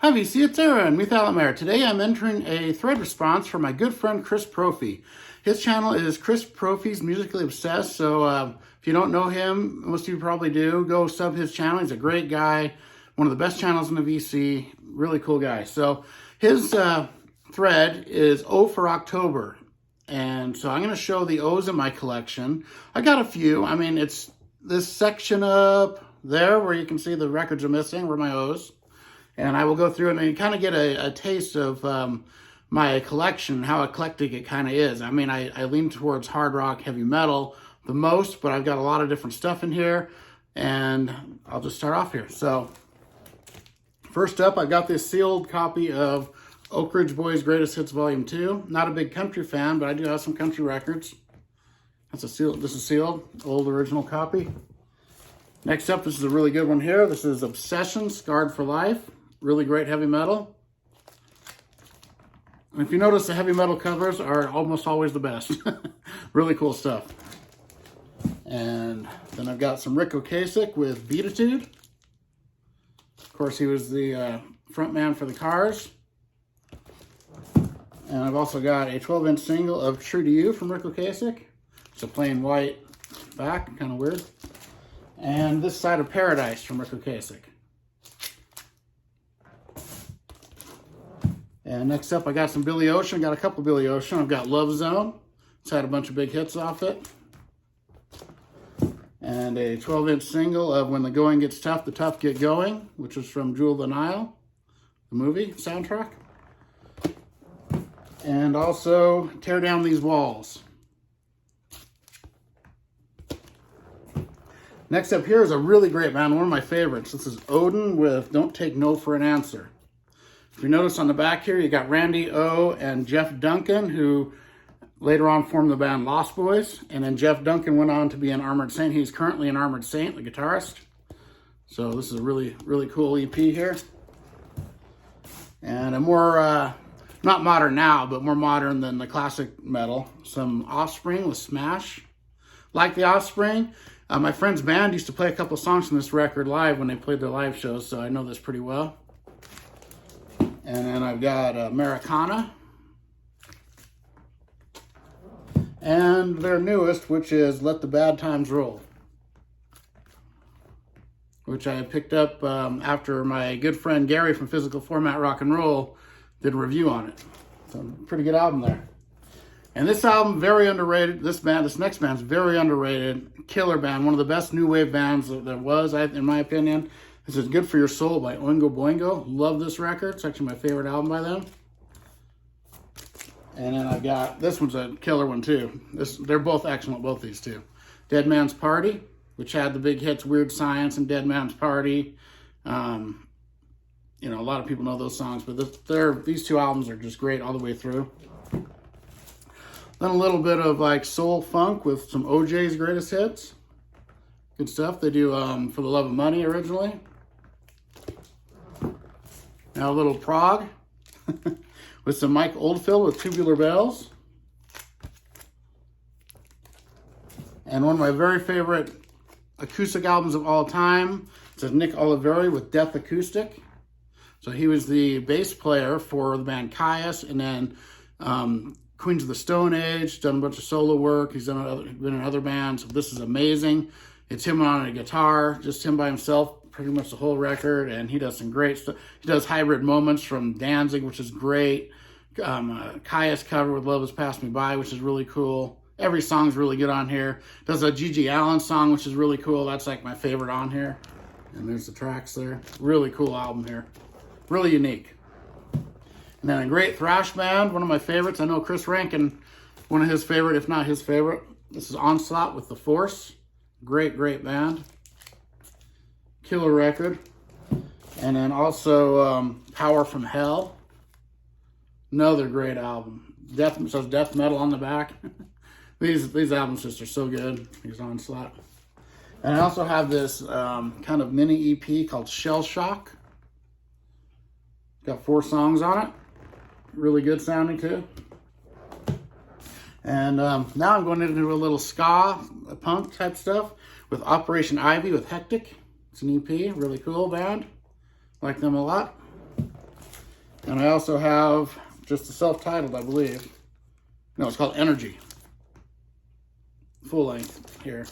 Hi VC, it's Aaron, Methalamare. Today I'm entering a thread response from my good friend Chris Propfe. His channel is Chris Propfe's Musically Obsessed, so if you don't know him, most of you probably do, go sub his channel. He's a great guy, one of the best channels in the VC, really cool guy. So his thread is O for October, and so I'm going to show the O's in my collection. I got a few. I mean, it's this section up there where you can see the records are missing were my O's. And I will go through it and kind of get a taste of my collection, how eclectic it kind of is. I mean, I lean towards hard rock, heavy metal the most, but I've got a lot of different stuff in here. And I'll just start off here. So first up, I've got this sealed copy of Oak Ridge Boys Greatest Hits Volume 2. Not a big country fan, but I do have some country records. That's a sealed, this is sealed, old original copy. Next up, this is a really good one here. This is Obsession, Scarred for Life. Really great heavy metal. And if you notice, the heavy metal covers are almost always the best. Really cool stuff. And then I've got some Rick Ocasek with Beatitude. Of course, he was the front man for the Cars. And I've also got a 12-inch single of True to You from Rick Ocasek. It's a plain white back, kind of weird. And This Side of Paradise from Rick Ocasek. And next up, I got some Billy Ocean. Got a couple of Billy Ocean. I've got Love Zone. It's had a bunch of big hits off it. And a 12-inch single of When the Going Gets Tough, the Tough Get Going, which is from Jewel of the Nile, the movie soundtrack. And also Tear Down These Walls. Next up here is a really great band, one of my favorites. This is Odin with Don't Take No for an Answer. If you notice on the back here, you got Randy O and Jeff Duncan, who later on formed the band Lost Boys. And then Jeff Duncan went on to be an Armored Saint. He's currently an Armored Saint, the guitarist. So this is a really, really cool EP here. And a more, not modern now, but more modern than the classic metal. Some Offspring with Smash. Like the Offspring, my friend's band used to play a couple songs from this record live when they played their live shows, so I know this pretty well. And then I've got Americana. And their newest, which is Let the Bad Times Roll. Which I picked up after my good friend Gary from Physical Format Rock and Roll did a review on it. So pretty good album there. And this album, very underrated. This next band's very underrated. Killer band, one of the best new wave bands that there was, in my opinion. This is Good for Your Soul by Oingo Boingo. Love this record. It's actually my favorite album by them. And then I've got, this one's a killer one too. They're both excellent, both these two. Dead Man's Party, which had the big hits Weird Science and Dead Man's Party. You know, a lot of people know those songs, but these two albums are just great all the way through. Then a little bit of like soul funk with some OJ's greatest hits. Good stuff. They do For the Love of Money originally. Now a little prog with some Mike Oldfield with Tubular Bells. And one of my very favorite acoustic albums of all time. It's Nick Oliveri with Death Acoustic. So he was the bass player for the band Caius, and then Queens of the Stone Age, done a bunch of solo work. He's been in other bands. This is amazing. It's him on a guitar, just him by himself, pretty much the whole record, and he does some great stuff. He does Hybrid Moments from Danzig, which is great. Caius cover with Love Has Passed Me By, which is really cool. Every song's really good on here. Does a Gigi Allen song, which is really cool. That's like my favorite on here. And there's the tracks there. Really cool album here. Really unique. And then a great thrash band, one of my favorites. I know Chris Rankin, one of his favorite, if not his favorite. This is Onslaught with The Force. Great, great band. Killer record. And then also Power from Hell. Another great album. Says death metal on the back. These albums just are so good. These Onslaught. And I also have this kind of mini EP called Shell Shock. Got 4 songs on it. Really good sounding too. And now I'm going into a little ska, punk type stuff with Operation Ivy with Hectic. It's an EP, really cool band. Like them a lot. And I also have just the self-titled, I believe. No, it's called Energy. Full length here.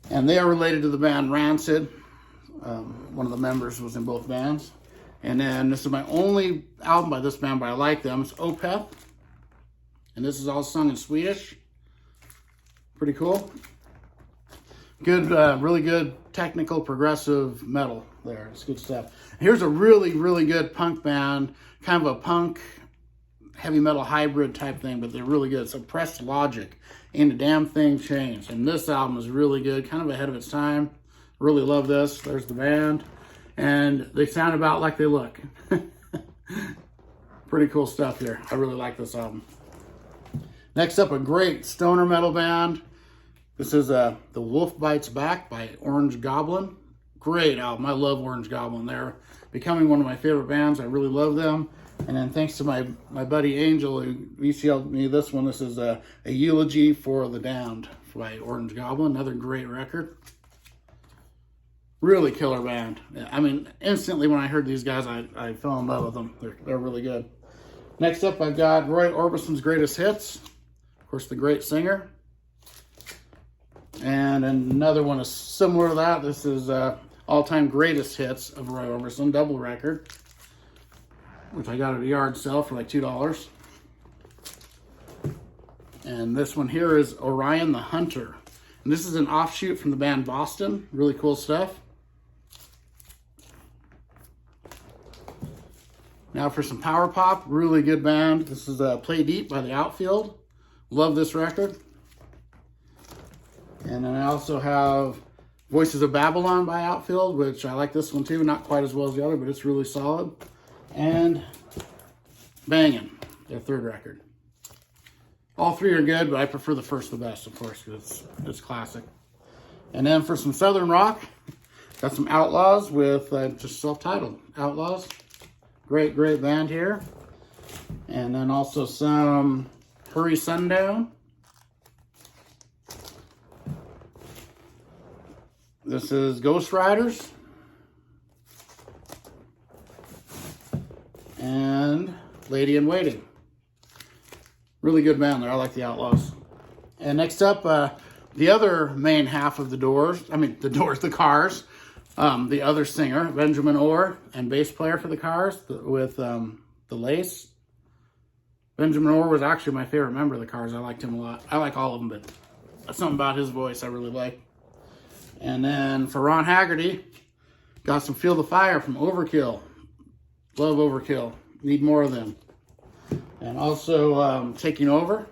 And they are related to the band Rancid. One of the members was in both bands. And then this is my only album by this band, but I like them. It's Opeth. And this is all sung in Swedish. Pretty cool. Good, really good technical progressive metal there. It's good stuff. Here's a really, really good punk band. Kind of a punk heavy metal hybrid type thing, but they're really good. It's Oppressed Logic. Ain't a Damn Thing Changed. And this album is really good, kind of ahead of its time. Really love this. There's the band. And they sound about like they look. Pretty cool stuff here. I really like this album. Next up, a great stoner metal band. This is The Wolf Bites Back by Orange Goblin. Great album. I love Orange Goblin. They're becoming one of my favorite bands. I really love them. And then thanks to my buddy Angel, who VCL'd me this one. This is a Eulogy for the Damned by Orange Goblin. Another great record. Really killer band. I mean, instantly when I heard these guys, I fell in love with them. They're really good. Next up, I've got Roy Orbison's Greatest Hits. Of course, the great singer. And another one is similar to that. This is All-Time Greatest Hits of Roy Orbison, double record, which I got at a yard sale for like $2. And this one here is Orion the Hunter. And this is an offshoot from the band Boston. Really cool stuff. Now for some power pop, really good band. This is Play Deep by The Outfield. Love this record. And then I also have Voices of Babylon by Outfield, which I like this one too. Not quite as well as the other, but it's really solid. And Bangin', their third record. All three are good, but I prefer the first the best, of course, because it's classic. And then for some Southern rock, got some Outlaws with just self-titled Outlaws. Great, great band here. And then also some Hurry Sundown. This is Ghost Riders. And Lady in Waiting. Really good band there. I like the Outlaws. And next up, the other main half of the the Cars. The other singer, Benjamin Orr, and bass player for the Cars with the Lace. Benjamin Orr was actually my favorite member of the Cars. I liked him a lot. I like all of them, but something about his voice I really like. And then for Ron Haggerty, got some Feel the Fire from Overkill. Love Overkill. Need more of them. And also Taking Over.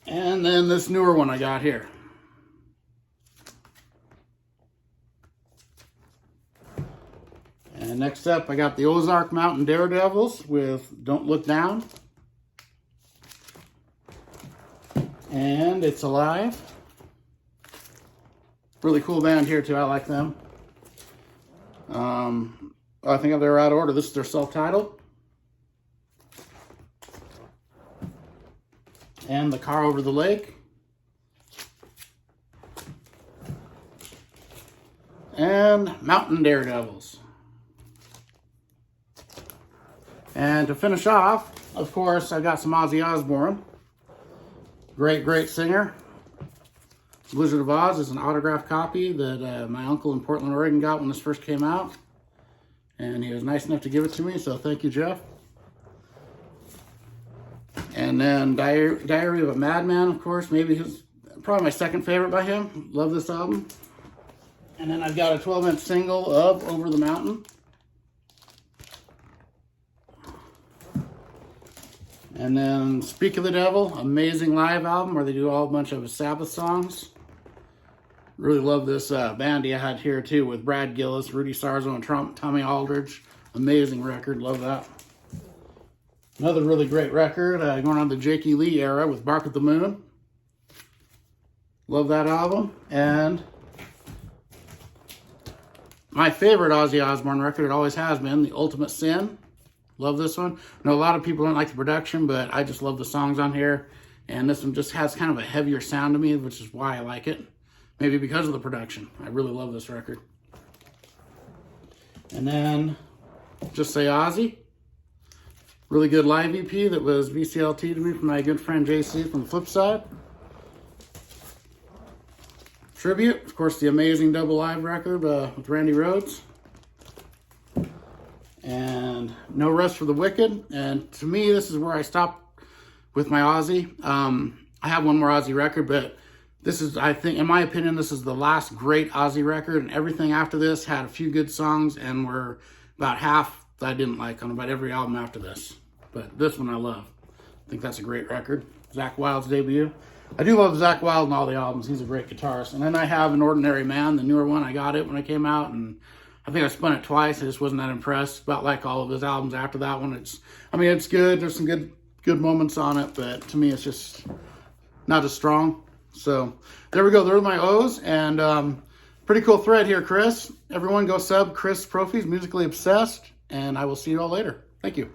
And then this newer one I got here. And next up, I got the Ozark Mountain Daredevils with Don't Look Down. And It's Alive. Really cool band here too. I like them. I think they're out of order. This is their self-titled. And The Car Over the Lake. And Mountain Daredevils. And to finish off, of course, I got some Ozzy Osbourne. Great, great singer. Blizzard of Oz is an autographed copy that my uncle in Portland, Oregon got when this first came out. And he was nice enough to give it to me, so thank you, Jeff. And then Diary of a Madman, of course, probably my second favorite by him. Love this album. And then I've got a 12-inch single of Over the Mountain. And then Speak of the Devil, amazing live album where they do a bunch of Sabbath songs. Really love this band he had here too with Brad Gillis, Rudy Sarzo, and Tommy Aldridge. Amazing record, love that. Another really great record going on the Jakey Lee era with Bark at the Moon. Love that album. And my favorite Ozzy Osbourne record, it always has been, The Ultimate Sin. Love this one. I know a lot of people don't like the production, but I just love the songs on here. And this one just has kind of a heavier sound to me, which is why I like it. Maybe because of the production. I really love this record. And then Just Say Ozzy. Really good live EP that was VCLT to me from my good friend JC from the flip side. Tribute, of course, the amazing double live record with Randy Rhoads. And No Rest for the Wicked. And to me, this is where I stopped with my Ozzy. I have one more Ozzy record, but this is, I think, in my opinion, this is the last great Ozzy record. And everything after this had a few good songs and were about half that I didn't like on about every album after this. But this one I love. I think that's a great record. Zakk Wylde's debut. I do love Zakk Wylde and all the albums. He's a great guitarist. And then I have An Ordinary Man, the newer one. I got it when it came out, and I think I spun it twice. I just wasn't that impressed. About like all of his albums after that one. It's good. There's some good moments on it, but to me, it's just not as strong. So there we go. There are my O's, and pretty cool thread here, Chris. Everyone go sub Chris Propfe, Musically Obsessed, and I will see you all later. Thank you.